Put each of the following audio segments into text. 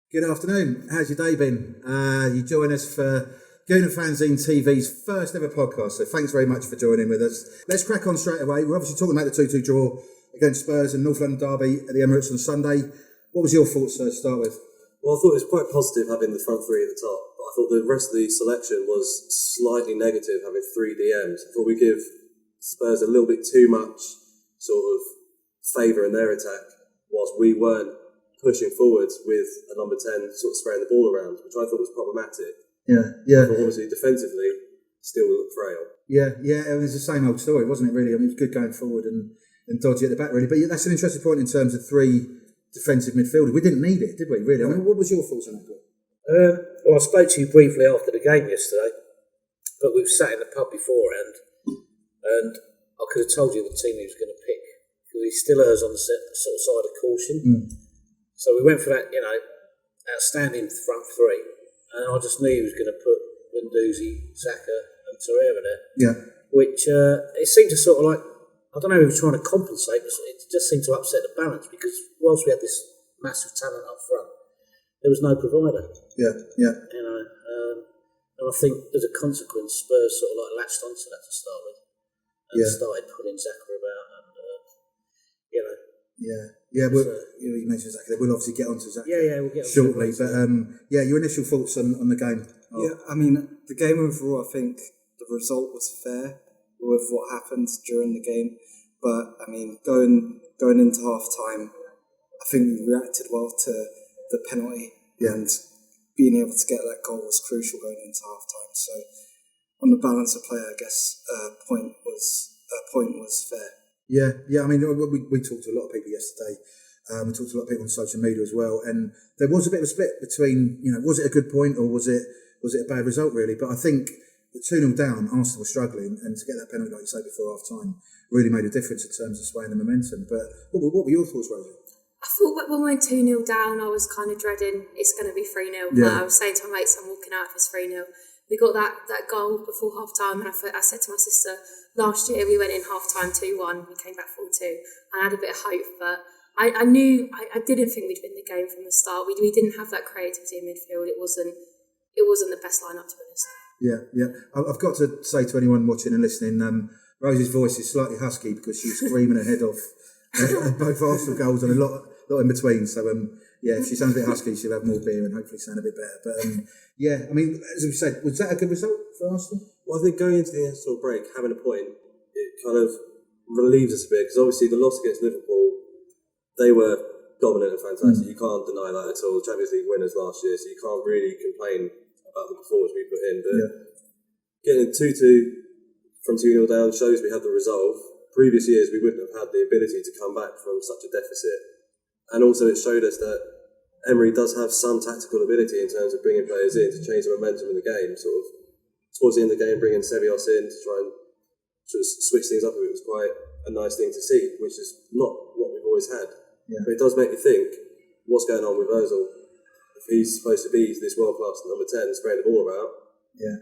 Good afternoon. How's your day been? You join us for Gooner Fanzine TV's first ever podcast, so thanks very much for joining with us. Let's crack on straight away. We're obviously talking about the 2-2 draw against Spurs and North London derby at the Emirates on Sunday. What was your thoughts to start with? Well, I thought it was quite positive having the front three at the top, but I thought the rest of the selection was slightly negative, having three DMs. I thought we give Spurs a little bit too much sort of favour in their attack, whilst we weren't pushing forwards with a number 10 sort of spraying the ball around, which I thought was problematic. Yeah. But obviously, defensively, still we look frail. Yeah, it was the same old story, wasn't it, really? I mean, it was good going forward and dodgy at the back, really. But that's an interesting point in terms of three defensive midfielders. We didn't need it, did we, really? I mean, what was your thoughts on that? Well, I spoke to you briefly after the game yesterday, but we were sat in the pub beforehand, and I could have told you the team he was going to pick, because he still errs on the sort of side of caution. So we went for that, outstanding front three, and I just knew he was going to put Guendouzi, Xhaka and Torreira there. Yeah. Which, it seemed to sort of like, I don't know if he was trying to compensate, but it just seemed to upset the balance, because whilst we had this massive talent up front, there was no provider. Yeah. And I think as a consequence, Spurs sort of like latched onto that to start with, and started pulling Xhaka about, and Well, you mentioned Xhaka. We'll obviously get onto Xhaka. we'll get shortly. But your initial thoughts on the game? Yeah, I mean, the game overall, I think the result was fair with what happened during the game. But I mean, going into half time, I think we reacted well to the penalty, and being able to get that goal was crucial going into half time. So, on the balance of play, I guess a point was fair. Yeah. I mean, we talked to a lot of people yesterday. We talked to a lot of people on social media as well, and there was a bit of a split between, was it a good point or was it a bad result, really? But I think the 2-0 down, Arsenal were struggling, and to get that penalty, like you say, before half time really made a difference in terms of swaying the momentum. But what were your thoughts, Rosie? I thought when we went 2-0 down, I was kind of dreading it's going to be 3-0. Yeah. I was saying to my mates, I'm walking out if it's 3-0. We got that goal before half time, and I said to my sister, last year we went in half time 2-1, we came back 4-2, and I had a bit of hope, but I knew I didn't think we'd win the game from the start. We didn't have that creativity in midfield. It wasn't the best lineup, to be honest. Yeah. I've got to say to anyone watching and listening, Rosie's voice is slightly husky because she's screaming her head off at both Arsenal goals and a lot in between. So if she sounds a bit husky, she'll have more beer and hopefully sound a bit better. But I mean, as we said, was that a good result for Arsenal? Well, I think going into the international break, having a point, it kind of relieves us a bit, because obviously the loss against Liverpool, they were dominant and fantastic. You can't deny that at all. Champions League winners last year, so you can't really complain about the performance we put in. But getting 2-2 from 2-0 down shows we had the resolve. Previous years, we wouldn't have had the ability to come back from such a deficit. And also it showed us that Emery does have some tactical ability in terms of bringing players in to change the momentum in the game. Sort of towards the end of the game, bringing Ceballos in to try and sort of switch things up a bit was quite a nice thing to see, which is not what we've always had. Yeah. But it does make me think, what's going on with Ozil? If he's supposed to be this world-class number 10 spraying the ball about,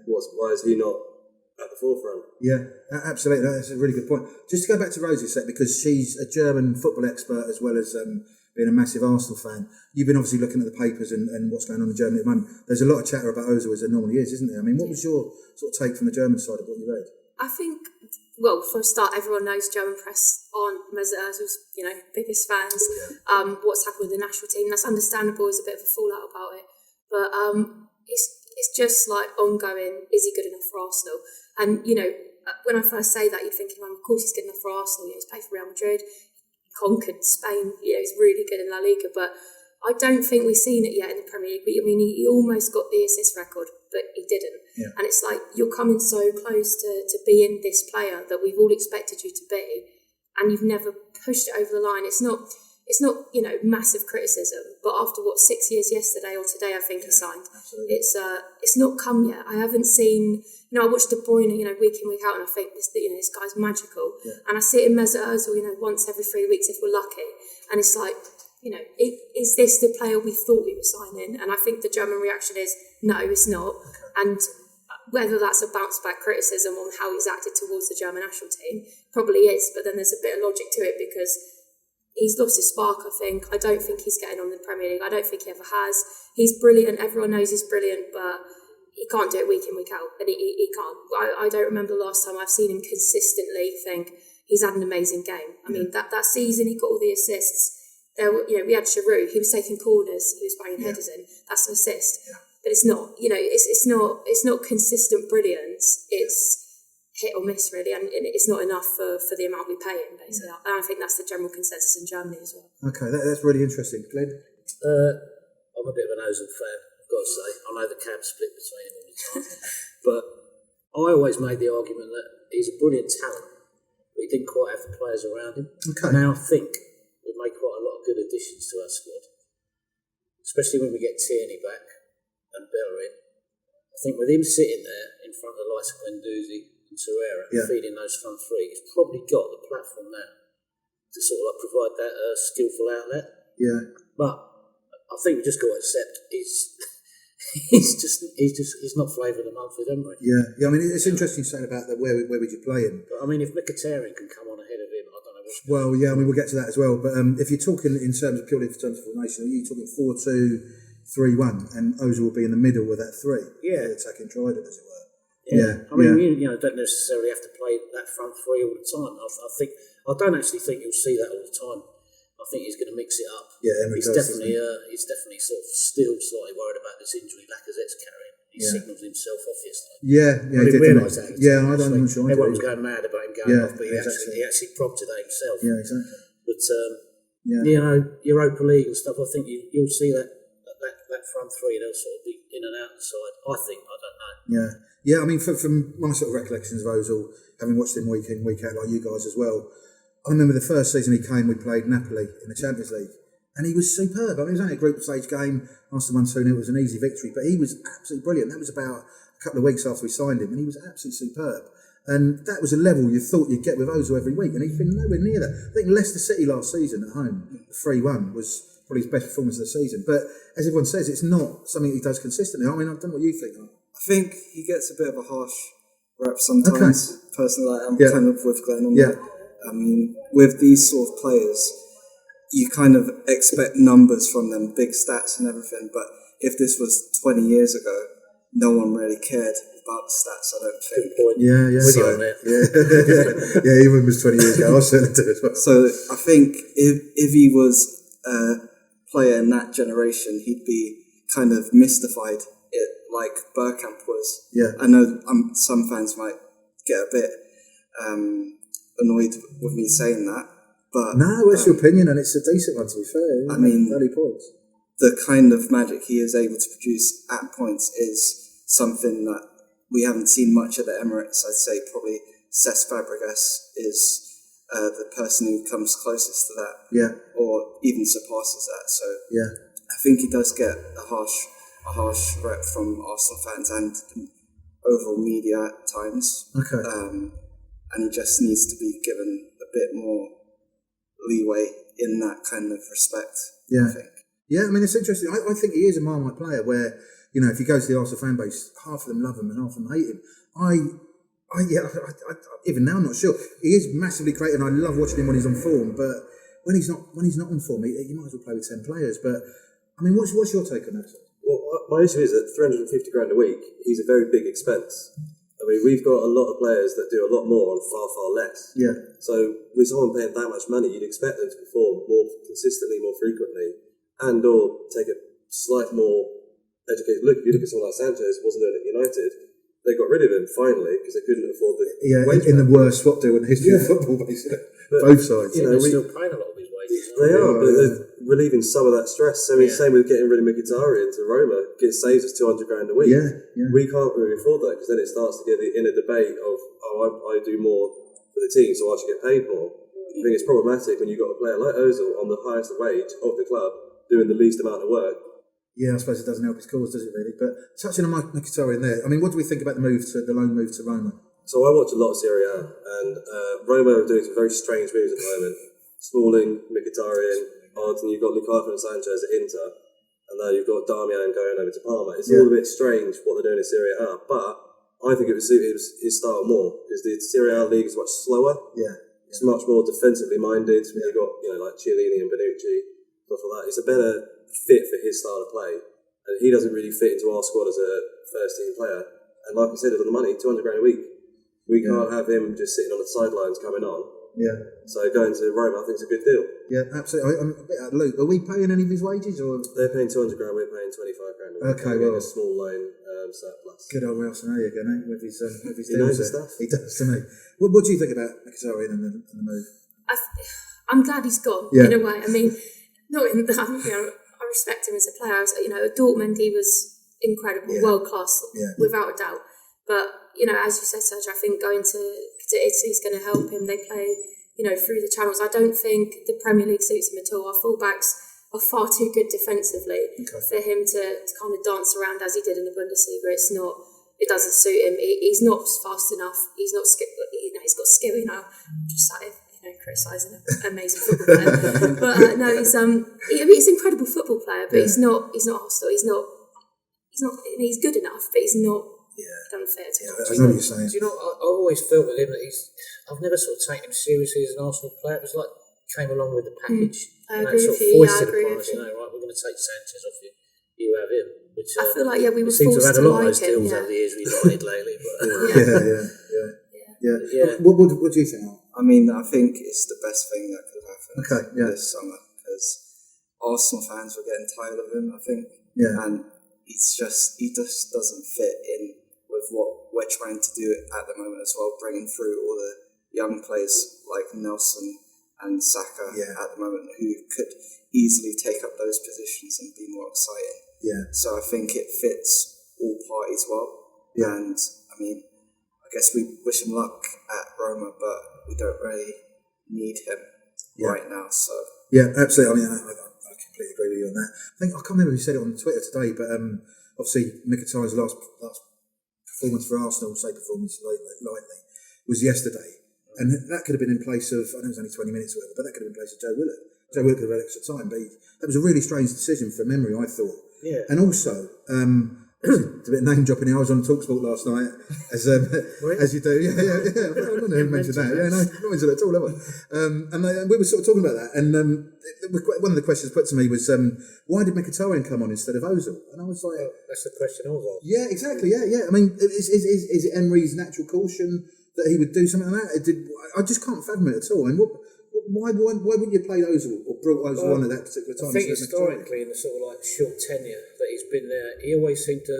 why is he not at the forefront? Yeah, absolutely. That's a really good point. Just to go back to Rosie a sec, because she's a German football expert as well as being a massive Arsenal fan. You've been obviously looking at the papers and what's going on in Germany at the moment. There's a lot of chatter about Ozil, as there normally is, isn't there? I mean, what was your sort of take from the German side of what you read? I think, well, for a start, everyone knows German press aren't Mesut Ozil's, biggest fans. What's happened with the national team, that's understandable. There's a bit of a fallout about it. But it's just like ongoing, is he good enough for Arsenal? And, when I first say that, you're thinking, well, of course he's good enough for Arsenal. He's played for Real Madrid, conquered Spain, he's really good in La Liga. But I don't think we've seen it yet in the Premier League. I mean, he almost got the assist record, but he didn't. Yeah. And it's like, you're coming so close to being this player that we've all expected you to be, and you've never pushed it over the line. It's not massive criticism, but after 6 years yesterday or today, I think he signed. Absolutely. It's not come yet. I haven't seen. I watched De Bruyne, week in, week out, and I think this guy's magical. Yeah. And I see it in Mesut Ozil, once every 3 weeks if we're lucky. And it's like, is this the player we thought we were signing? And I think the German reaction is no, it's not. And whether that's a bounce back criticism on how he's acted towards the German national team, probably is. But then there's a bit of logic to it, because he's lost his spark, I think. I don't think he's getting on the Premier League. I don't think he ever has. He's brilliant. Everyone knows he's brilliant, but he can't do it week in, week out. And he can't. I don't remember the last time I've seen him consistently think he's had an amazing game. I mean, that season he got all the assists. There were, we had Giroud. He was taking corners. He was banging headers in. That's an assist. Yeah. But it's not. It's not consistent brilliance. It's hit or miss, really, and it's not enough for the amount we pay him, basically. Yeah. And I think that's the general consensus in Germany as well. Okay, that's really interesting. Glenn? I'm a bit of an Ozil fan, I've got to say. I know the cab's split between him all the time. But I always made the argument that he's a brilliant talent, but he didn't quite have the players around him. Okay. Now I think we've made quite a lot of good additions to our squad, especially when we get Tierney back and Bellerin. I think with him sitting there in front of the likes of Guendouzi and Torreira feeding those front three, he's probably got the platform now to sort of provide that skillful outlet. Yeah. But I think we just got to accept he's not flavour of the month with Emery. Yeah. I mean, it's interesting saying about that. Where would you play him? But I mean, if Mkhitaryan can come on ahead of him, I don't know. Well, yeah. I mean, we'll get to that as well. But if you're talking in terms of purely in terms of formation, are you talking 4-2-3-1, and Ozil will be in the middle with that three? Yeah, attacking trident, as it were. Yeah. I mean, you don't necessarily have to play that front three all the time. I don't actually think you'll see that all the time. I think he's going to mix it up. Yeah, he's definitely sort of still slightly worried about this injury Lacazette's carrying. He signalled himself off yesterday. Yeah, I didn't realise that. I don't know. Sure everyone was going mad about him going off, but he actually prompted that himself. Yeah, exactly. But Europa League and stuff, I think you'll see that front three, they'll sort of be in and out the side. I think, I don't know. Yeah. I mean, from my sort of recollections of Ozil, having watched him week in, week out, like you guys as well, I remember the first season he came, we played Napoli in the Champions League, and he was superb. I mean, it was only a group stage game. After 1-2, it was an easy victory, but he was absolutely brilliant. That was about a couple of weeks after we signed him, and he was absolutely superb. And that was a level you thought you'd get with Ozil every week, and he's been nowhere near that. I think Leicester City last season at home, 3-1, was probably his best performance of the season. But as everyone says, it's not something he does consistently. I mean, I don't know what you think. I think he gets a bit of a harsh rep sometimes. Okay. Personally, I'm kind of with Glenn on that. I mean, with these sort of players, you kind of expect numbers from them, big stats and everything. But if this was 20 years ago, no one really cared about the stats, I don't think. Good point. Yeah. With you on it. Yeah, even if it was 20 years ago, I certainly did as well. So I think if he was a player in that generation, he'd be kind of mystified, like Bergkamp was. Yeah. I know some fans might get a bit annoyed with me saying that, but no, it's your opinion, and it's a decent one, to be fair. I mean, valid points. The kind of magic he is able to produce at points is something that we haven't seen much at the Emirates. I'd say probably Cesc Fabregas is the person who comes closest to that, or even surpasses that. So I think he does get a harsh rep from Arsenal fans and overall media at times. Okay. And he just needs to be given a bit more leeway in that kind of respect, I think. Yeah, I mean, it's interesting. I think he is a Marmite player where, if you go to the Arsenal fan base, half of them love him and half of them hate him. I even now I'm not sure. He is massively creative, and I love watching him when he's on form, but when he's not on form, you might as well play with 10 players. But, I mean, what's your take on that? Well, my issue is that $350 grand a week, he's a very big expense. I mean, we've got a lot of players that do a lot more on far, far less. Yeah. So with someone paying that much money, you'd expect them to perform more consistently, more frequently, and or take a slight more educated look. If you look at someone like Sanchez, wasn't doing it at United, they got rid of him finally because they couldn't afford the wage in the worst swap deal in the history of football, basically. Both sides. They're still paying a lot of his wages. They are, but they're relieving some of that stress. I mean, same with getting rid of Mkhitaryan to Roma. Saves us $200 grand a week. Yeah. We can't really afford that because then it starts to get in a debate of, I do more for the team, so I should get paid more. I think it's problematic when you've got a player like Ozil on the highest wage of the club doing the least amount of work. Yeah, I suppose it doesn't help his cause, does it really? But touching on Mkhitaryan there, I mean, what do we think about the loan move to Roma? So I watch a lot of Serie A, and Roma are doing some very strange moves at the moment. Smalling, Mkhitaryan, and you've got Lukaku and Sanchez at Inter, and now you've got Darmian going over to Parma. It's all a bit strange what they're doing in Serie A, but I think it would suit his style more, because the Serie A league is much slower. Yeah. It's much more defensively minded. When you've got like Chiellini and Bonucci, stuff like that. It's a better fit for his style of play, and he doesn't really fit into our squad as a first team player. And like I said, it's on the money, £200 a week. We can't have him just sitting on the sidelines coming on. Yeah. So going to Roma, I think is a good deal. Yeah, absolutely. I'm a bit out of the loop. Are we paying any of his wages, or they're paying £200? We're paying £25 a week. Okay, well, a small loan surplus. Good old Ralston again, eh? With his he knows his stuff. He does, doesn't he? What do you think about Mkhitaryan and the move? I'm glad he's gone in a way. I mean, not in that. I respect him as a player. At Dortmund he was incredible, world class, without a doubt. But as you said, Sergio, I think going to Italy is going to help him. They play, through the channels. I don't think the Premier League suits him at all. Our fullbacks are far too good defensively for him to kind of dance around as he did in the Bundesliga. It doesn't suit him. He's not fast enough. He's not he's got skill. Just sat criticising an amazing football player. But no, he's an incredible football player. But he's not hostile. He's He's good enough, but he's not. Don't fit at all. I know what you're saying. Do you know? I've always felt with him that I've never sort of taken him seriously as an Arsenal player. It was like came along with the package. I agree with you. Foisted upon us, right? We're going to take Sanchez off you. You have him. Which I feel like we were seem to forced have had a lot of those like deals over the years we lied lately. But yeah. What do you think? I mean, I think it's the best thing that could happen this summer, because Arsenal fans were getting tired of him, I think. Yeah. And he just doesn't fit in with what we're trying to do at the moment as well, bringing through all the young players like Nelson and Xhaka at the moment, who could easily take up those positions and be more exciting. Yeah. So I think it fits all parties well. Yeah. And I mean, I guess we wish him luck at Roma, but we don't really need him right now. So yeah, absolutely. I mean, I completely agree with you on that. I can't remember who said it on Twitter today, but obviously Mkhitaryan's last performance for Arsenal, performance lightly, was yesterday. And that could have been in place of, I know it was only 20 minutes or whatever, but that could have been in place of Joe Willock. Joe Willock could have had extra time, but that was a really strange decision from memory, I thought. Yeah. And also, it's a bit name dropping here. I was on TalkSport last night, as you do. Yeah. I don't know who mentioned that. Yeah, no, not mentioned it at all, have I? And we were sort of talking about that. And one of the questions put to me was, why did Mkhitaryan come on instead of Ozil? And I was like, that's the question I was asking. Yeah, exactly. Yeah. I mean, is it Emery's natural caution that he would do something like that? I just can't fathom it at all. I mean, why wouldn't you play Ozil or brought Ozil on at that particular time? I think historically, in the sort of short tenure that he's been there, he always seemed to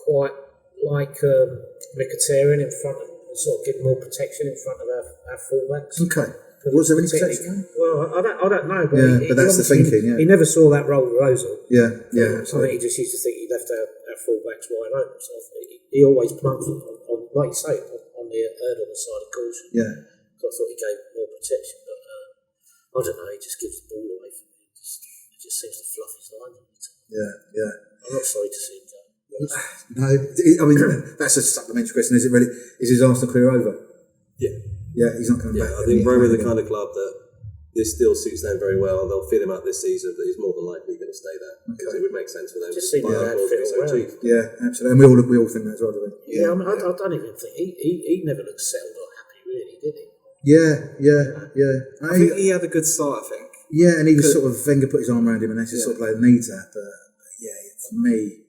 quite like Mkhitaryan in front of, sort of give more protection in front of our fullbacks. Okay. Was there any protection? Well, I don't know, but but that's the thinking. Yeah. He never saw that role with Ozil. Yeah. I think he just used to think he left our fullbacks wide open. So he always plunged on, like you say, on the side of caution. Yeah. So I thought he gave more protection, but I don't know. He just gives the ball away from me. He just seems to fluff his line all the time. Yeah. I'm not sorry to see him go. No, I mean that's a supplementary question. Is it really? Is his Arsenal career over? Yeah, he's not coming back. I think Roma are the kind of club that this still suits them very well. They'll fit him out this season, but he's more than likely going to stay there because it would make sense for them. Just seeing that fit so cheap. Yeah, absolutely, and we all think that as well, do we? Yeah, I mean, I don't even think he never looked settled or happy, really, did he? Yeah. I think he had a good start. I think. Yeah, and he was sort of Wenger put his arm around him, and that's just sort of like needs that. But for me.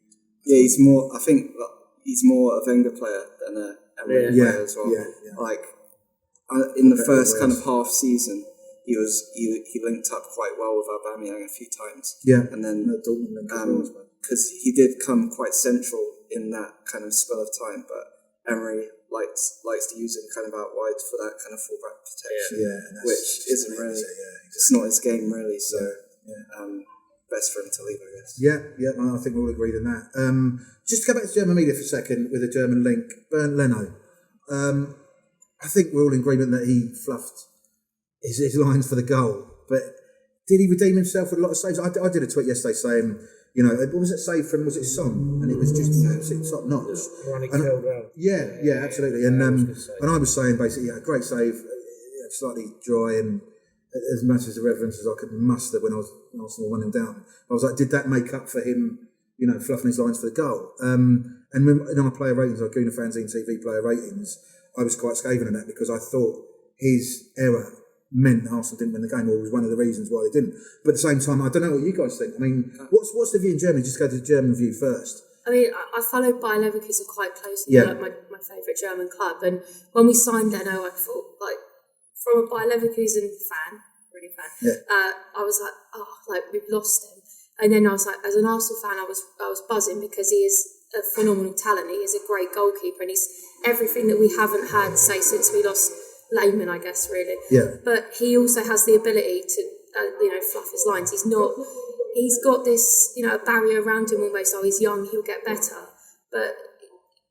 Yeah, he's more. I think he's more a Wenger player than a Emery player as well. Yeah. Like in the first kind of half season, he linked up quite well with Aubameyang a few times. Yeah, and then because he did come quite central in that kind of spell of time, but Emery likes to use him kind of out wide for that kind of fullback protection, which isn't really. It's not his game really. So. Best for him to leave, I guess. Yeah, I think we'll agree on that. Just to go back to German media for a second with a German link, Bernd Leno. I think we're all in agreement that he fluffed his lines for the goal, but did he redeem himself with a lot of saves? I did a tweet yesterday saying, what was it saved from? Was it Son? And it was just absolutely top notch. Yeah, absolutely. And I was saying basically, great save, slightly dry and as much as irreverence as I could muster when I was Arsenal 1-0 down. I was like, did that make up for him, fluffing his lines for the goal? And when in our player ratings, our Gooner Fanzine TV player ratings, I was quite scathing at that because I thought his error meant Arsenal didn't win the game, or was one of the reasons why they didn't. But at the same time, I don't know what you guys think. I mean, what's the view in Germany? Just go to the German view first. I mean, I followed Bayer Leverkusen quite closely, Yeah. like my favourite German club. And when we signed Leno, I thought, like, from a Bayer Leverkusen fan, really fan, I was like, oh, like, we've lost him. And then I was like, as an Arsenal fan, I was buzzing because he is a phenomenal talent. He is a great goalkeeper, and he's everything that we haven't had, say, since we lost Lehmann, I guess, really. Yeah. But he also has the ability to, fluff his lines. He's got this, a barrier around him almost. Oh, he's young, he'll get better. But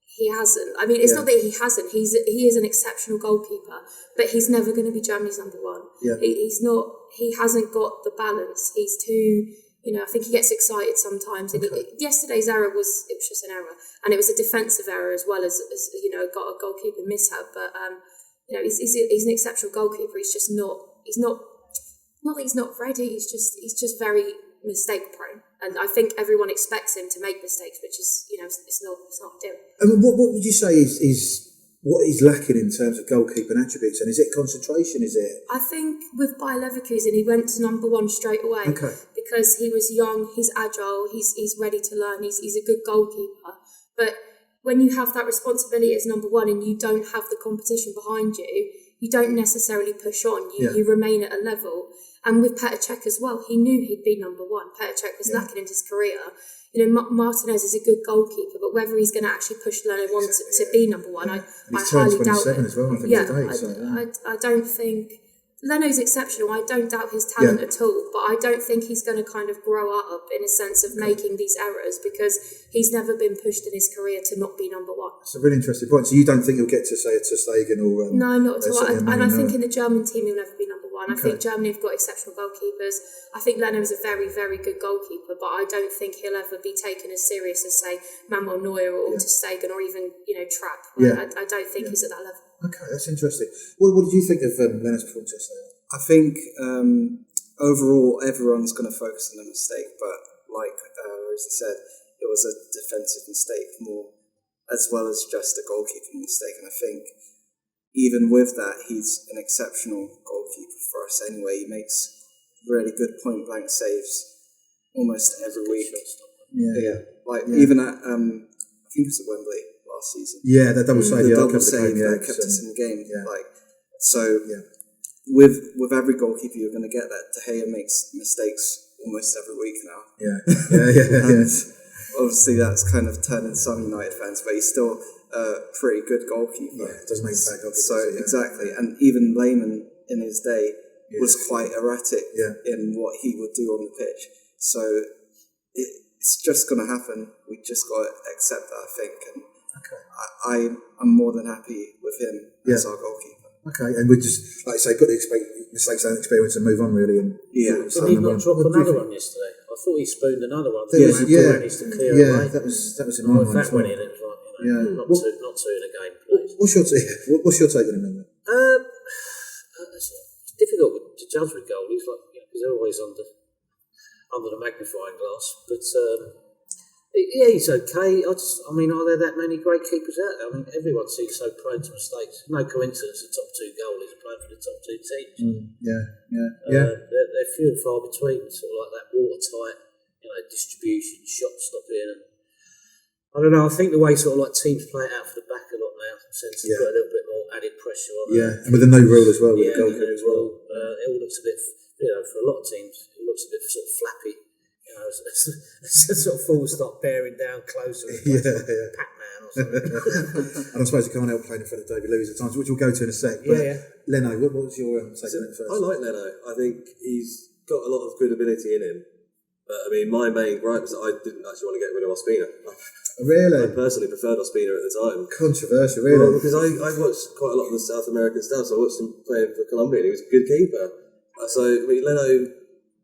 he hasn't. I mean, it's not that he hasn't. He is an exceptional goalkeeper, but he's never going to be Germany's number one. Yeah. He's not. He hasn't got the balance. He's too. I think he gets excited sometimes. And yesterday's error was just an error, and it was a defensive error as well as got a goalkeeper mishap. But he's an exceptional goalkeeper. He's just not. He's not. Not that he's not ready. He's just very mistake prone, and I think everyone expects him to make mistakes, which is it's not ideal. I mean, what would you say is what he's lacking in terms of goalkeeping attributes? And is it concentration? Is it? I think with Bayer Leverkusen, he went to number one straight away because he was young, he's agile, he's ready to learn, he's a good goalkeeper. But when you have that responsibility as number one and you don't have the competition behind you, you don't necessarily push on. You remain at a level. And with Petr Cech as well, he knew he'd be number one. Petr Cech was lacking in his career. Martinez is a good goalkeeper, but whether he's going to actually push Leno on to be number one, I highly doubt it. As well, I think, I don't think Leno's exceptional. I don't doubt his talent at all, but I don't think he's going to kind of grow up in a sense of making these errors because he's never been pushed in his career to not be number one. It's a really interesting point. So you don't think he'll get to, say, to Stegen or... no, not at all. And I think in the German team he'll never be number one. I think Germany have got exceptional goalkeepers. I think Leno is a very, very good goalkeeper, but I don't think he'll ever be taken as serious as, say, Manuel Neuer or Ter Stegen or even, Trapp. I don't think he's at that level. Okay, that's interesting. What did you think of Leno's performance yesterday? I think overall everyone's going to focus on the mistake, but like Rosie said, it was a defensive mistake more as well as just a goalkeeping mistake. And I think even with that, he's an exceptional goalkeeper for us anyway. He makes really good point-blank saves almost every week. Even at, I think it was at Wembley last season. Yeah, that double save. The double save that kept us in the game. With every goalkeeper, you're going to get that. De Gea makes mistakes almost every week now. And obviously, that's kind of turning some United fans, but he's still a pretty good goalkeeper. Yeah, it does make bad goalkeepers. So exactly, and even Lehmann in his day was quite erratic in what he would do on the pitch. So it's just going to happen. We just got to accept that, I think. And I'm more than happy with him as our goalkeeper. Okay, and we just, like I say, put the mistakes and experience and move on, really. And did he not drop another one yesterday? I thought he spooned another one. Managed to clear away. that was in my mind. If that went in, it was like, not two in a game, please. What's your take on him, then? It's difficult to judge with goalies, because they're always under the magnifying glass. But he's okay. Are there that many great keepers out there? I mean, everyone seems so prone to mistakes. No coincidence the top two goalies are playing for the top two teams. They're few and far between, sort of like that watertight, distribution, shot stopping. And I don't know, I think the way sort of like teams play it out for the back a lot now tends to put a little bit more added pressure on them. And with the no rule as well. With the goalkeeper as well. It all looks a bit, for a lot of teams, it looks a bit sort of flappy. As the sort of full stop bearing down closer, Pac-Man or something. And I suppose you can't help playing in front of David Luiz at times, which we'll go to in a sec. But Leno, what was your take on it first? I like Leno. I think he's got a lot of good ability in him. But I mean, my main gripe is that I didn't actually want to get rid of Ospina. Really? I personally preferred Ospina at the time. Controversial, really? Well, because I watched quite a lot of the South American stuff, so I watched him playing for Colombia, and he was a good keeper. So I mean, Leno.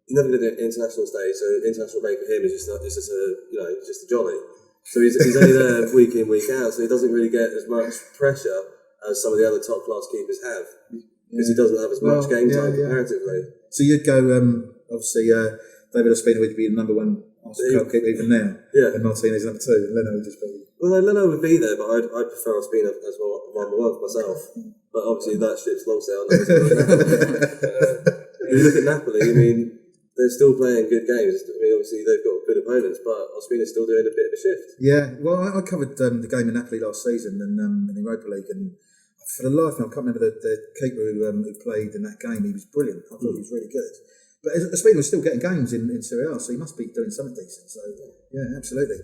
He's never going to do an international stage, so international break for him is just a jolly. So he's only there week in, week out, so he doesn't really get as much pressure as some of the other top class keepers have, because he doesn't have as much game time comparatively. So you'd go, obviously, David Ospina would be the number one goalkeeper even now, and Martinez number two, and Leno would just be. Well, Leno would be there, but I'd prefer Ospina as well, number one for myself. But obviously that ship's long sailed. You look at Napoli, I mean, they're still playing good games. I mean, obviously they've got good opponents, but Ospina's still doing a bit of a shift. Yeah, well, I covered the game in Napoli last season and in the Europa League, and for the life of me, I can't remember the keeper who played in that game. He was brilliant. I thought he was really good. But Ospina was still getting games in Serie A, so he must be doing something decent. So, yeah, absolutely.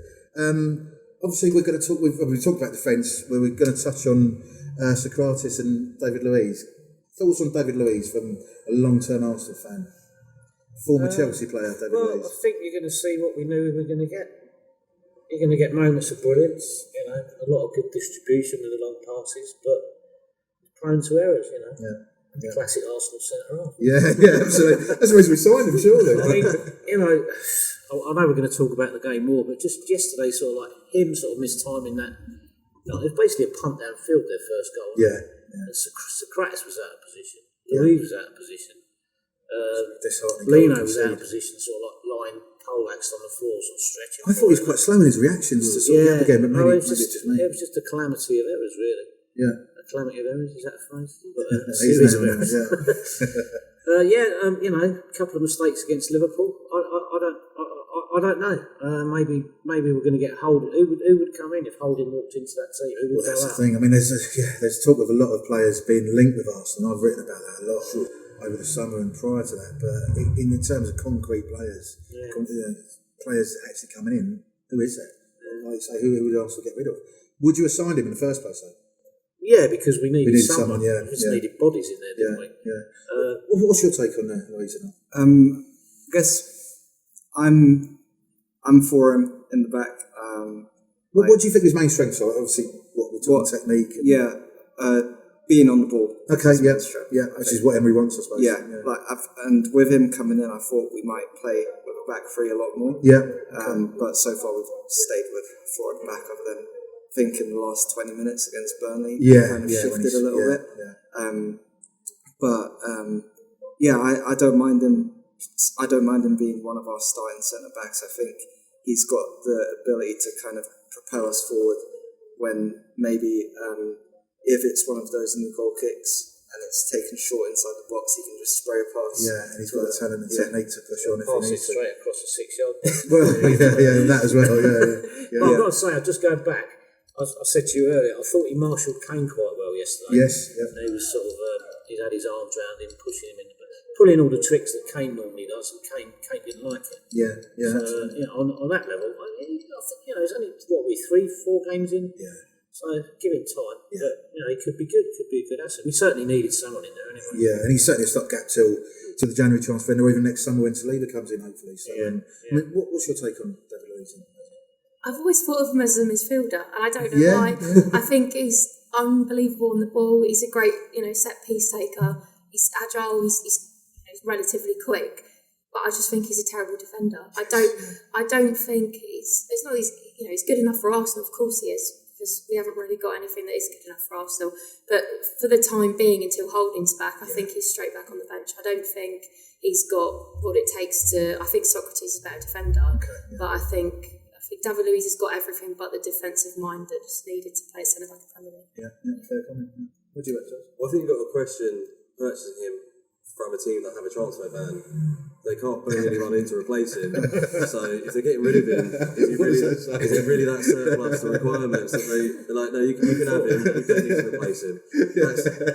Obviously, we're going to talk. We talked about defence. We're going to touch on Socrates and David Luiz. Thoughts on David Luiz from a long-term Arsenal fan? Former Chelsea player, David Luiz. I think you're going to see what we knew we were going to get. You're going to get moments of brilliance, a lot of good distribution with the long passes, but prone to errors, The classic Arsenal centre-half. Yeah, absolutely. That's the reason we signed him, surely. I mean, I know we're going to talk about the game more, but just yesterday, sort of like him sort of mistiming that. It was basically a punt downfield, their first goal. Yeah. And Socrates was out of position. Louis was out of position. Disheartening. Lino was out of position, sort of like lying poleaxed on the floor, sort of stretching. I thought he was quite slow in his reactions to sort of get the game, but maybe it was just a calamity of errors, really. Yeah. A calamity of errors, is that a phrase? But, a series series of errors. A couple of mistakes against Liverpool. I don't know. Maybe we're going to get Holding. Who would come in if Holding walked into that team? Who would go that's out? the thing. I mean, there's talk of a lot of players being linked with Arsenal. I've written about that a lot over the summer and prior to that. But in terms of concrete players, players actually coming in, who is that? Like you say, who would Arsenal get rid of? Would you have signed him in the first place, though? Yeah, because we needed someone. We just needed bodies in there, didn't we? Yeah. What's your take on that, Louise? I guess I'm for him in the back. What do you think his main strengths are? Obviously, we're talking technique. Being on the ball. Okay, which is what Emery wants, I suppose. And with him coming in, I thought we might play with a back three a lot more. Yeah. But so far we've stayed with four at the back, other than I think in the last 20 minutes against Burnley. Kind of shifted a little bit. I don't mind him. I don't mind him being one of our starting centre backs. I think he's got the ability to kind of propel us forward when maybe if it's one of those new goal kicks and it's taken short inside the box, he can just spray past. Yeah, and he's got the talent and technique to push on if he needs to. Straight across the 6 yard box. That as well. But I've got to say, I've just going back. I said to you earlier, I thought he marshalled Kane quite well yesterday. Yes. He was sort of, he'd had his arms around him, pushing him in, pulling all the tricks that Kane normally does, and Kane didn't like it. Yeah. So, on that level, I think, there's only, 3-4 games in? Yeah. So, give him time. Yeah. But, he could be good, could be a good asset. We certainly needed someone in there anyway. Yeah, and he's certainly a stopgap till the January transfer, or even next summer when Saliba comes in, hopefully. So, I mean, what's your take on David Luiz? I've always thought of him as a midfielder, and I don't know why. I think he's unbelievable on the ball. He's a great, set piece taker. He's agile. He's relatively quick, but I just think he's a terrible defender. I don't think he's good enough for Arsenal. Of course he is, because we haven't really got anything that is good enough for Arsenal. But for the time being, until Holding's back, I think he's straight back on the bench. I don't think he's got what it takes to. I think Socrates is a better defender, but I think David Luiz has got everything but the defensive mind that's needed to play centre back in Premier League. Yeah, fair comment. What do you reckon? Well, I think you've got a question purchasing him from a team that have a transfer ban. They can't bring anyone in to replace him. So if they're getting rid of him, is it really that surplus the requirements that they're like, no, you can have him, but you don't need to replace him.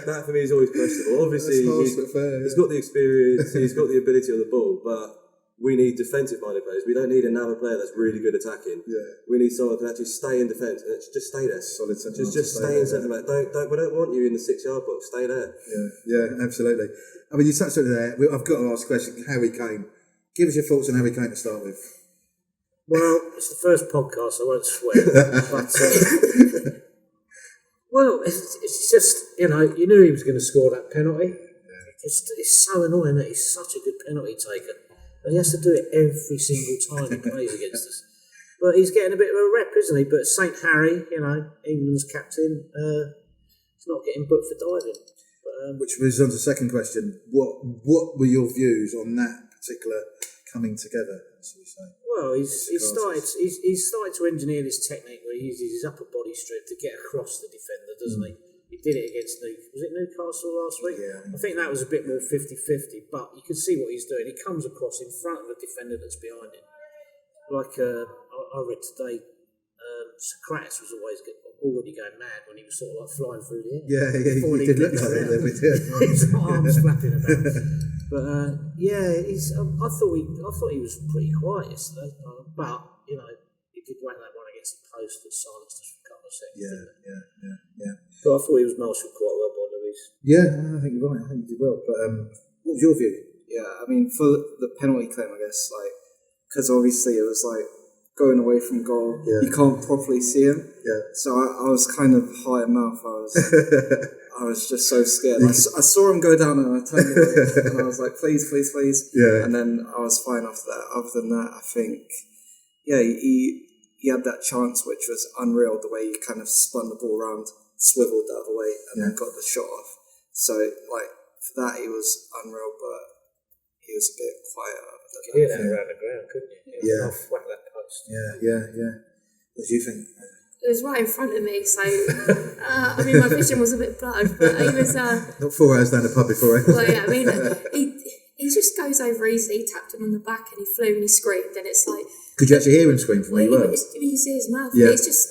That for me is always questionable. Obviously, he's got the experience, he's got the ability on the ball, but we need defensive-minded players. We don't need another player that's really good attacking. Yeah. We need someone who can actually stay in defence and just stay there. Solid centre. Just stay in centre back. We don't want you in the 6 yard box. Stay there. Yeah, absolutely. I mean, you touched on it there. I've got to ask a question. Harry Kane. Give us your thoughts on Harry Kane to start with. Well, it's the first podcast. I won't swear. But, it's just you knew he was going to score that penalty. It's so annoying that he's such a good penalty taker. But he has to do it every single time he plays against us. But he's getting a bit of a rep, isn't he? But St. Harry, England's captain, he's not getting booked for diving. But, which moves on to the second question. What were your views on that particular coming together, as we say? Well, he's started to engineer this technique where he uses his upper body strip to get across the defender, doesn't he? He He did it against Newcastle last week? Yeah. I think that was a bit more 50-50, but you can see what he's doing. He comes across in front of a defender that's behind him. Like I read today, Socrates was already going mad when he was sort of like flying through the air. Yeah, he did look like it. His arms flapping about. But I thought he was pretty quiet yesterday. But he did whack that one against the post that silenced us for a couple of seconds. Yeah. But I thought he was marshalled quite well by Luis. Yeah, I think you're right. I think you did well. But what was your view? Yeah, I mean, for the penalty claim, I guess, because obviously it was going away from goal. Yeah. You can't properly see him. Yeah. So I was kind of high in mouth. I was just so scared. I saw him go down and I turned away and I was like, please. Yeah. And then I was fine after that. Other than that, I think, he had that chance which was unreal, the way he kind of spun the ball around, swiveled the other way and then got the shot off. So, for that, he was unreal, but he was a bit quiet. You could hear that around the ground, couldn't you? Yeah. Whack that post. Yeah. What do you think? It was right in front of me, so my vision was a bit blurred, but he was. Not 4 hours down the pub before. Well, yeah, I mean, he just goes over easily. He tapped him on the back, and he flew and he screamed, and it's like. Could you actually hear him scream from where you were? You see his mouth. Yeah. It's just,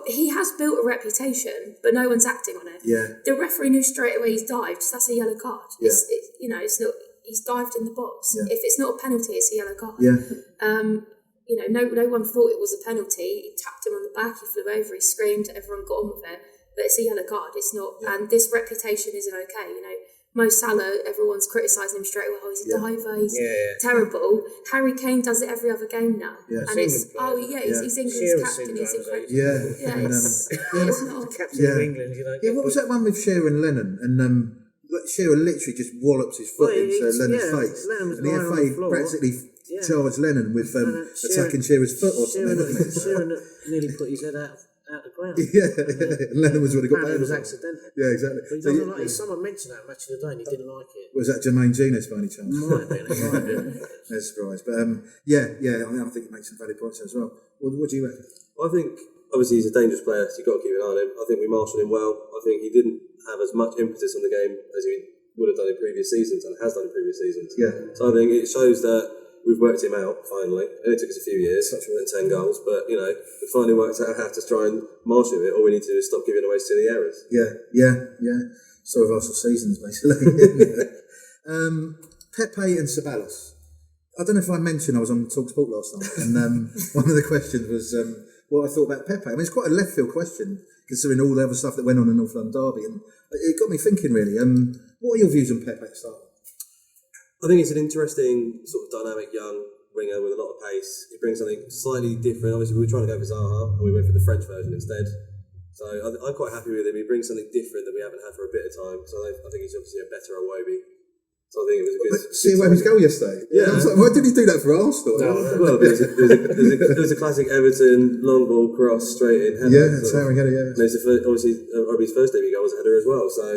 he has built a reputation, but no one's acting on it. Yeah. The referee knew straight away he's dived. So that's a yellow card. Yeah. It's not. He's dived in the box. Yeah. If it's not a penalty, it's a yellow card. Yeah. No one thought it was a penalty. He tapped him on the back. He flew over. He screamed. Everyone got on with it. But it's a yellow card. It's not. Yeah. And this reputation isn't okay. Mo Salah, everyone's criticising him straight away. Oh, he's a diver. He's terrible. Harry Kane does it every other game now. Yeah. And it's he's England's captain. He's incredible. It's not. Captain of England. What was that one with Shearer and Lennon? And Shearer literally just wallops his foot into Lennon's face, and the FA practically charged Lennon with attacking Shearer's foot or something. Shearer nearly put his head out the ground. Lennon was really good. It was accidental. Yeah, exactly. But he doesn't like it. Someone mentioned that match of the day and he didn't like it. Was that Jermaine Genius by any chance? Might have been. No surprise. But I think he makes some valid points as well. What do you reckon? I think obviously he's a dangerous player, so you've got to keep an eye on him. I think we marshalled him well. I think he didn't have as much impetus on the game as he would have done in previous seasons and has done in previous seasons. Yeah. So I think it shows that we've worked him out finally. It only took us a few years and 10 goals, but we finally worked out how to try and marshal it. All we need to do is stop giving away silly errors. Yeah. Sort of Arsenal seasons, basically. Pepe and Ceballos. I don't know if I mentioned I was on TalkSport last night, and one of the questions was what I thought about Pepe. I mean, it's quite a left field question, considering all the other stuff that went on in North London Derby, and it got me thinking, really. What are your views on Pepe at the start? I think it's an interesting sort of dynamic young winger with a lot of pace. He brings something slightly different. Obviously, we were trying to go for Zaha, and we went for the French version instead. So I'm quite happy with him. He brings something different that we haven't had for a bit of time. So I think he's obviously a better Iwobi. So I think it was a good. See Iwobi's goal yesterday? Yeah. I was like, why did he do that for Arsenal? Well, there was a classic Everton long ball cross straight in header. Yeah, towering header, yeah. And obviously, Iwobi's first debut goal was a header as well. So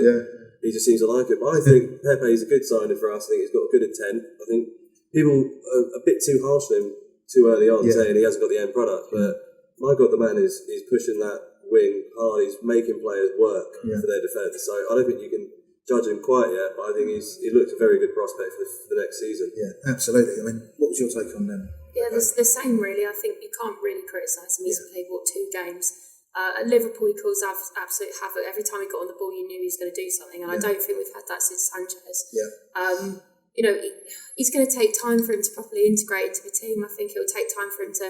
he just seems to like it. But I think Pepe is a good signing for us. I think he's got a good intent. I think people are a bit too harsh on him too early on, saying he hasn't got the end product. But my God, the man is pushing that wing hard. He's making players work for their defence. So I don't think you can judge him quite yet, but I think he looks a very good prospect for the next season. Yeah, absolutely. I mean, what was your take on them? Yeah, the same really. I think you can't really criticise him. He's played 2 games. At Liverpool, he caused absolute havoc. Every time he got on the ball, you knew he was going to do something, and I don't think we've had that since Sanchez. Yeah. He's going to take time for him to properly integrate into the team. I think it'll take time for him to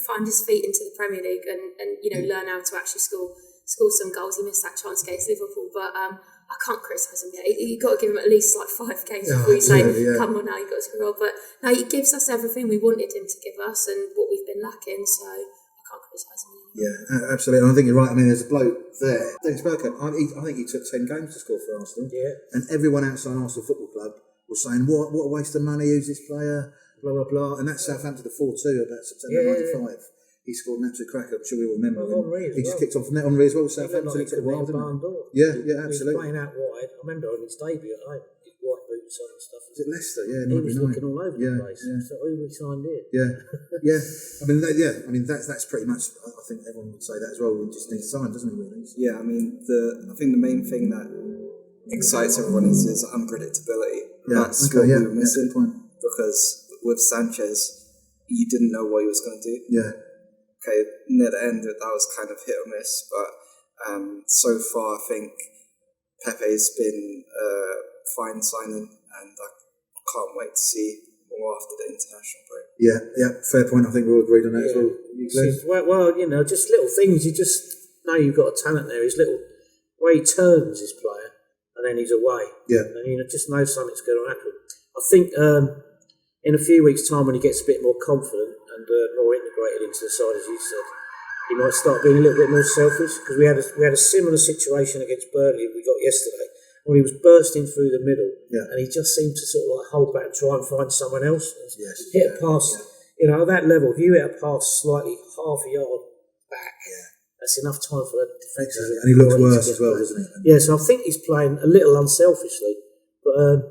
find his feet into the Premier League and learn how to actually score some goals. He missed that chance against Liverpool, but I can't criticise him yet. You've got to give him at least 5 games before you say, come on now, you've got to score. But no, he gives us everything we wanted him to give us and what we've been lacking, so I can't criticise him yet. Yeah, absolutely. And I think you're right. I mean, there's a bloke there, Dennis Bergkamp. I think he took 10 games to score for Arsenal. Yeah. And everyone outside Arsenal Football Club was saying, what a waste of money, who's this player, blah, blah, blah. And that's Southampton to 4-2 about September 95. He scored an absolute cracker. I'm sure we all remember. He just kicked off from that. Henry as well. Southampton took a while, didn't he? Yeah, absolutely. He was playing out wide. I remember on his debut at home, white boots on and stuff. Was it Leicester? Yeah, He was 99. looking all over Yeah, the place. yeah. So who we signed here? Yeah. I mean, that's pretty much. I think everyone would say that as well. We just need time, doesn't he? Really. So. Yeah, I mean, I think the main thing that excites everyone is unpredictability. Yeah. That's Okay. what Yeah. we were missing. Good point. Because with Sanchez, you didn't know what he was going to do. Yeah. Okay, near the end, that was kind of hit or miss, but so far, I think Pepe's been a fine signing, and I can't wait to see more after the international break. Yeah. Yeah. Fair point. I think we're all agreed on that as well. You, Glenn? Well, you know, just little things. You just know you've got a talent there. His little way he turns his player, and then he's away. Yeah. And you know, just know something's going to happen. I think in a few weeks' time, when he gets a bit more confident and more integrated into the side, as you said, he might start being a little bit more selfish. Because we had a similar situation against Burnley we got yesterday, when he was bursting through the middle, and he just seemed to sort of like hold back and try and find someone else. Yes. Hit a pass, you know, at that level. If you hit a pass slightly half a yard back, that's enough time for the defenders. And he looks worse as well, doesn't he? Yeah, so I think he's playing a little unselfishly, but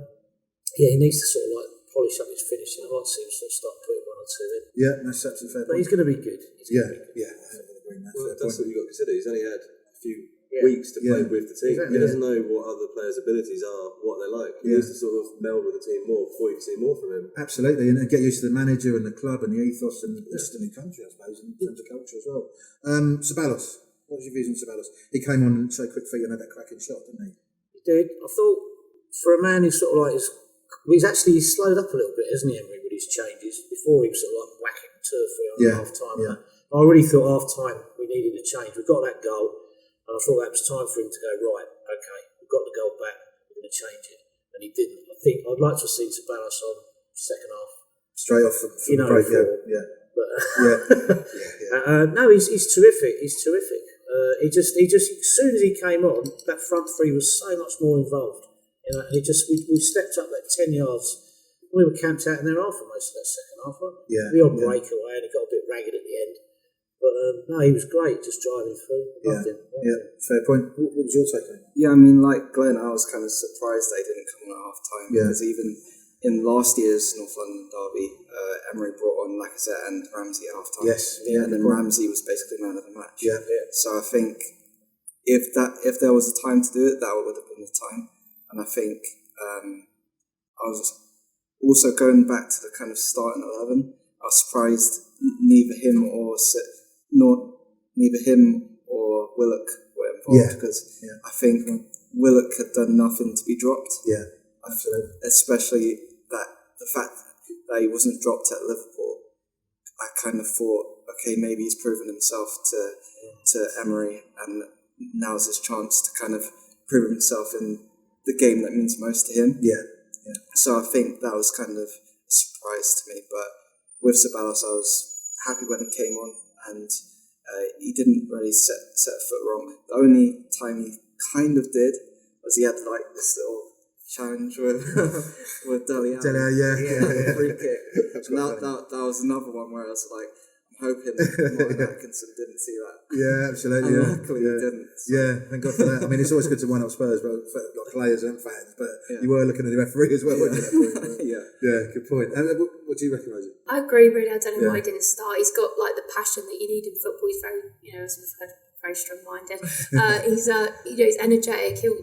he needs to sort of like polish up his finishing. I'd like to see him sort of start putting one or two in. Yeah, that's absolutely fair. But he's going to be good. Yeah. I think we'll agree on that. Well, Fair that's point. what you've got to consider. He's only had a few Yeah. weeks to play with the team. Exactly. He doesn't know what other players' abilities are, what they're like. He needs to sort of meld with the team more before you can see more from him. Absolutely, and get used to the manager and the club and the ethos and just the new country, I suppose, in terms of culture as well. Ceballos, what was your views on Ceballos? He came on and showed quick feet and had that cracking shot, didn't he? He did. I thought for a man who sort of like he's slowed up a little bit, hasn't he, Emery, with his changes? Before he was sort of like whacking 2 or 3 on half time. Yeah. I really thought half time we needed a change. We got that goal, and I thought that was time for him to go, right, okay, we've got the goal back, we're going to change it. And he didn't. I think I'd like to have seen Ceballos on second half. Straight off from the break, But, no, he's terrific. He's terrific. He just as soon as he came on, that front three was so much more involved. You know, and we stepped up that 10 yards. We were camped out in their half for most of that second half, weren't we? Yeah. The odd breakaway, and it got a bit ragged at the end. But no, he was great, just driving through. Loved him. Fair point. What was your take on it? Yeah, I mean, like Glenn, I was kind of surprised they didn't come on at half time because even in last year's North London derby, Emery brought on Lacazette and Ramsey at half time. Yes, yeah, and then Ramsey was basically man of the match. Yeah. So I think if there was a time to do it, that would have been the time. And I think I was also going back to the kind of starting 11. I was surprised neither him or Willock were involved because I think Willock had done nothing to be dropped. Yeah, absolutely. Especially the fact that he wasn't dropped at Liverpool. I kind of thought, okay, maybe he's proven himself to Emery, and now's his chance to kind of prove himself in the game that means most to him. Yeah. So I think that was kind of a surprise to me. But with Ceballos, I was happy when he came on, and he didn't really set a foot wrong. The only time he kind of did was he had like this little challenge with Dele Alli. Free kick. That was another one where I was like, I'm hoping Martin Atkinson didn't see that. Yeah, absolutely. And luckily he didn't. So. Yeah, thank God for that. I mean, it's always good to wind up Spurs, but like players and fans. But you were looking at the referee as well, weren't you? Yeah, good point. What do you reckon, Rosie? I agree, really. I don't know why he didn't start. He's got like the passion that you need in football. He's very, as we've heard, very strong-minded. He's he's energetic. He'll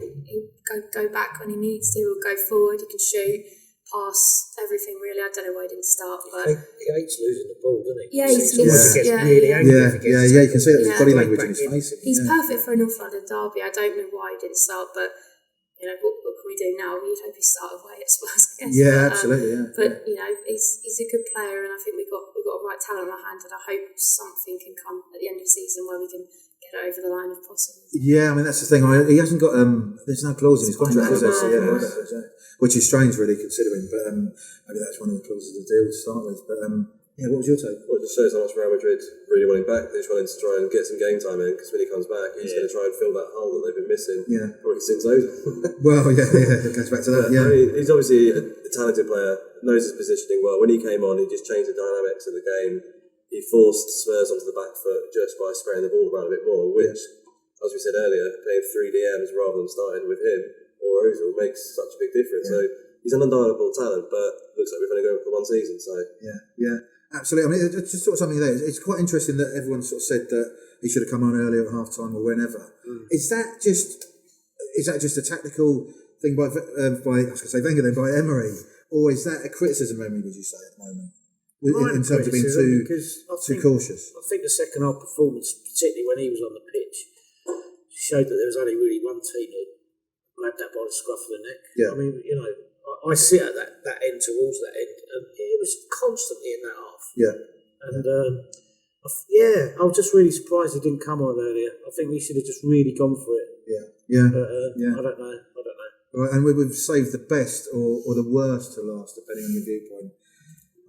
go back when he needs to. He'll go forward. He can shoot, pass, everything. Really, I don't know why he didn't start. But he hates losing the ball, doesn't he? Yeah, he gets really angry. You can see it with his body language in his face. He's perfect for a North London derby. I don't know why he didn't start, but what can we do now? We'd hope he started away at Spurs, I guess. Yeah, absolutely. But he's a good player, and I think we've got a right talent on our hand, and I hope something can come at the end of the season where we can get it over the line if possible. Yeah, I mean that's the thing. He hasn't got there's no clause in his contract, is there? So, which is strange, really, considering. But maybe that's one of the clauses of the deal to start with. But what was your take? Well, it just shows how much Real Madrid really want him back. They're just wanting to try and get some game time in, because when he comes back, he's going to try and fill that hole that they've been missing. Probably since Ozil. Well, it goes back to that. I mean, he's obviously a talented player, knows his positioning well. When he came on, he just changed the dynamics of the game. He forced Spurs onto the back foot just by spraying the ball around a bit more, which, as we said earlier, playing 3 DMs rather than starting with him or Ozil makes such a big difference. So he's an undeniable talent, but looks like we've only going for one season. So yeah, absolutely. I mean, it's just sort of something there. It's quite interesting that everyone sort of said that he should have come on earlier at half time or whenever. Is that just a tactical thing by I was going to say Wenger, then by Emery, or is that a criticism of Emery? Would you say at the moment? In terms of being too cautious? I think the second half performance, particularly when he was on the pitch, showed that there was only really one team that grabbed that by the scruff of the neck. Yeah. I mean, I sit at that end towards that end, and it was constantly in that half. Yeah. And I was just really surprised he didn't come on earlier. I think we should have just really gone for it. Yeah. I don't know. Right, and we've saved the best or the worst to last, depending on your viewpoint.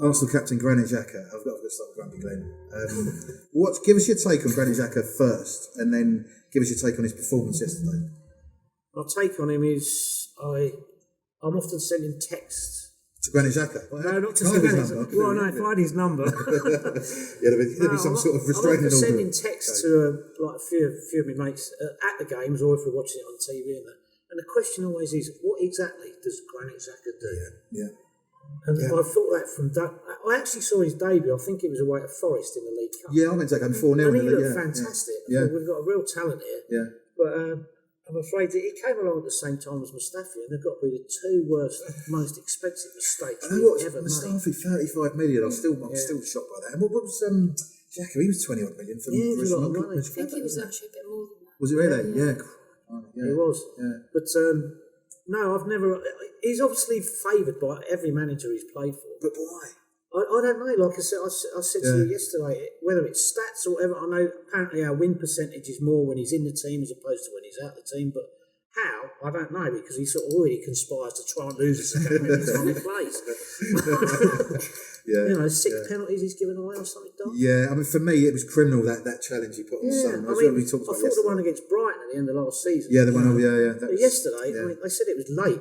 Arsenal captain Granit Xhaka. I've got to start with Grumpy Glenn. Give us your take on Granit Xhaka first, and then give us your take on his performance yesterday. My take on him is I'm often sending texts to Granit Xhaka. No, not to send his number. Well, no, find his number. There'll be some sort of restraining order. I'm sending texts to a few of my mates at the games, or if we're watching it on TV, and the question always is, what exactly does Granit Xhaka do? Yeah. And I thought that from that. I actually saw his debut. I think it was away at Forest in the League Cup. Yeah, I went to that game 4-0. And he looked fantastic. Yeah. We've got a real talent here. Yeah. But I'm afraid that he came along at the same time as Mustafi, and they've got to be the two worst, most expensive mistakes we've ever made. Mustafi, 35 million. I'm still shocked by that. And what was Xhaka? He was 20 odd million from Bristol. I think he was actually a bit more than that. Was it really? Yeah. He was. Yeah. But no, I've never. He's obviously favoured by every manager he's played for. But why? I don't know. Like I said to you yesterday, whether it's stats or whatever. I know apparently our win percentage is more when he's in the team as opposed to when he's out of the team. But how? I don't know, because he sort of already conspires to try and lose us every time he plays. Yeah. 6 penalties he's given away or something. Yeah, I mean, for me, it was criminal that challenge he put on Son. I thought the one against Brighton at the end of last season. Yeah, the one. But yesterday, I mean, they said it was late.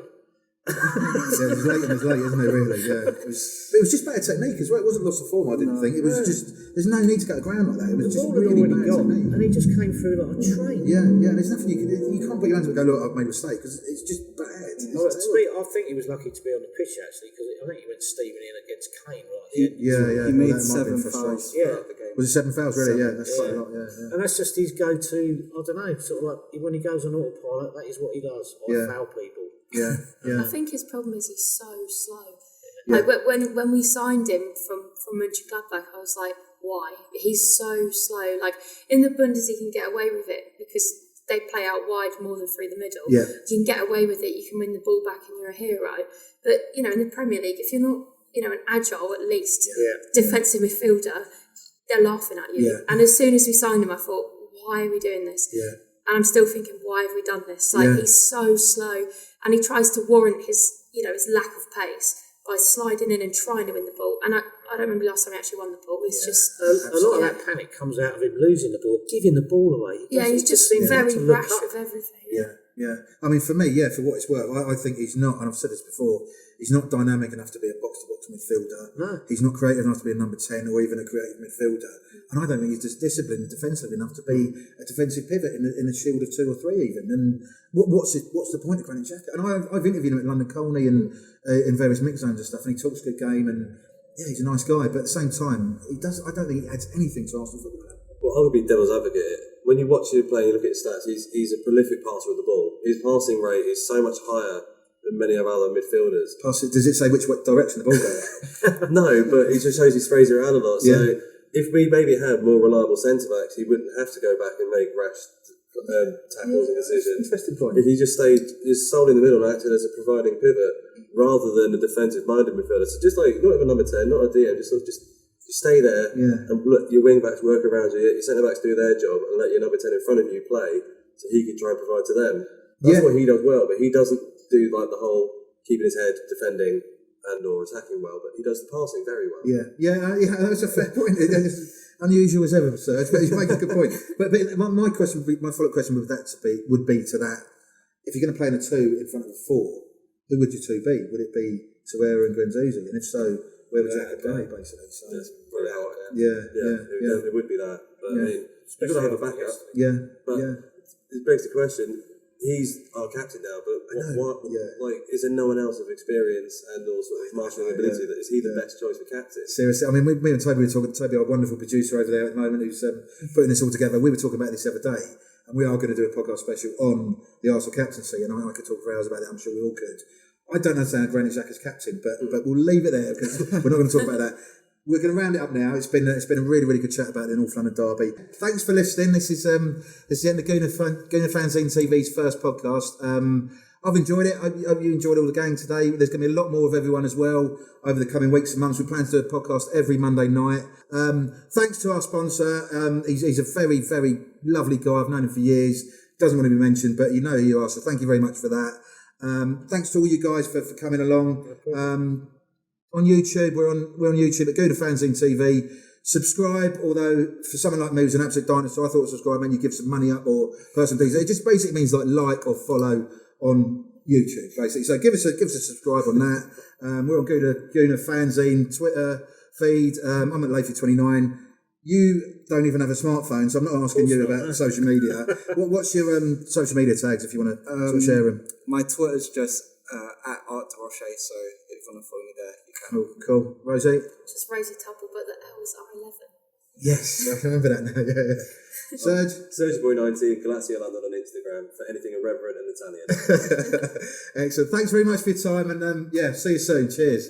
It was late, isn't it? Really? Yeah. It was just better technique as well. It wasn't loss of form. I didn't think it was just. There's no need to go to ground like that. It was just really bad technique. And he just came through like a train. Yeah. There's nothing you can't put your hands up and go, look, I've made a mistake, because it's just bad. I think he was lucky to be on the pitch actually, because I think he went Stephen in against Kane right at the end. Yeah. He made 7 fouls. Yeah. Was it 7 fouls? Really? Yeah, that's quite a lot. Yeah. And that's just his go-to. I don't know, sort of like when he goes on autopilot, that is what he does. Foul people. Yeah. I think his problem is he's so slow. Like when we signed him from Mönchengladbach, I was like, why? He's so slow. Like in the Bundesliga, you can get away with it because they play out wide more than through the middle. Yeah. You can get away with it. You can win the ball back, and you're a hero. But in the Premier League, if you're not an agile at least defensive midfielder, they're laughing at you. Yeah. And as soon as we signed him, I thought, why are we doing this? Yeah. And I'm still thinking, why have we done this? Like he's so slow, and he tries to warrant his lack of pace by sliding in and trying to win the ball. And I don't remember last time he actually won the ball. It's just a lot of that panic comes out of him losing the ball, giving the ball away. He's just very rash with everything. Yeah. I mean, for me, for what it's worth, I think he's not, and I've said this before, he's not dynamic enough to be a box-to-box midfielder. No. He's not creative enough to be a number 10 or even a creative midfielder. And I don't think he's just disciplined defensively enough to be a defensive pivot in a shield of 2 or 3 even. And what's the point of Granit Xhaka? And I've interviewed him at London Colney and in various mix zones and stuff, and he talks a good game, and he's a nice guy, but at the same time, I don't think he adds anything to Arsenal football club. Well, I would be devil's advocate. When you watch him play and you look at his stats, he's a prolific passer of the ball. His passing rate is so much higher than many of our other midfielders. Does it say which direction the ball goes? No, but it just shows he's phrasing around a lot. So if we maybe had more reliable centre-backs, he wouldn't have to go back and make rash tackles and decisions. Interesting point. If he just stayed solely in the middle and acted as a providing pivot rather than a defensive-minded midfielder. So just like, not even number 10, not a DM, just stay there and let your wing-backs work around you, your centre-backs do their job, and let your number 10 in front of you play so he can try and provide to them. That's what he does well, but he doesn't do like the whole keeping his head, defending and or attacking well, but he does the passing very well. Yeah, that's a fair point. It's unusual as ever, sir. But you make a good point. But my follow-up question would be to that: if you're going to play in a 2 in front of a 4, who would your 2 be? Would it be Torreira and Guendouzi? And if so, where would Xhaka play, basically? So, that's probably how I am. It would be that. But I mean, you've got to have a backup. It begs the question, he's our captain now, but like, is there no one else of experience and also marshalling ability that is he the best choice for captain? Seriously, I mean, me and Toby were talking. Toby, our wonderful producer over there at the moment, who's putting this all together. We were talking about this the other day, and we are going to do a podcast special on the Arsenal captaincy, and I could talk for hours about it. I'm sure we all could. I don't understand Granit Xhaka's captain, but we'll leave it there because we're not going to talk about that. We're going to round it up now. It's been a really, really good chat about the North London derby. Thanks for listening. This is the end of Gooner Fanzine TV's first podcast. I've enjoyed it. I hope you enjoyed all the gang today. There's going to be a lot more of everyone as well over the coming weeks and months. We plan to do a podcast every Monday night. Thanks to our sponsor. He's a very, very lovely guy. I've known him for years. Doesn't want to be mentioned, but you know who you are. So thank you very much for that. Thanks to all you guys for coming along. On YouTube, we're on YouTube at Gooner Fanzine TV. Subscribe, although for someone like me who's an absolute dinosaur, I thought subscribe meant you give some money up or person things. It just basically means like or follow on YouTube, basically. So give us a subscribe on that. We're on Gooner Fanzine Twitter feed. I'm at Layth29. You don't even have a smartphone, so I'm not asking you about social media. What's your social media tags if you want to sort of share them? My Twitter's just at Roche, so if you want to follow me there, you can. Cool. Rosie? Just Rosie Tudball, but the L is R11. Yes, I can remember that now. Yeah. Sergio BM, Galazio London on Instagram for anything irreverent and Italian. Excellent. Thanks very much for your time, and see you soon. Cheers.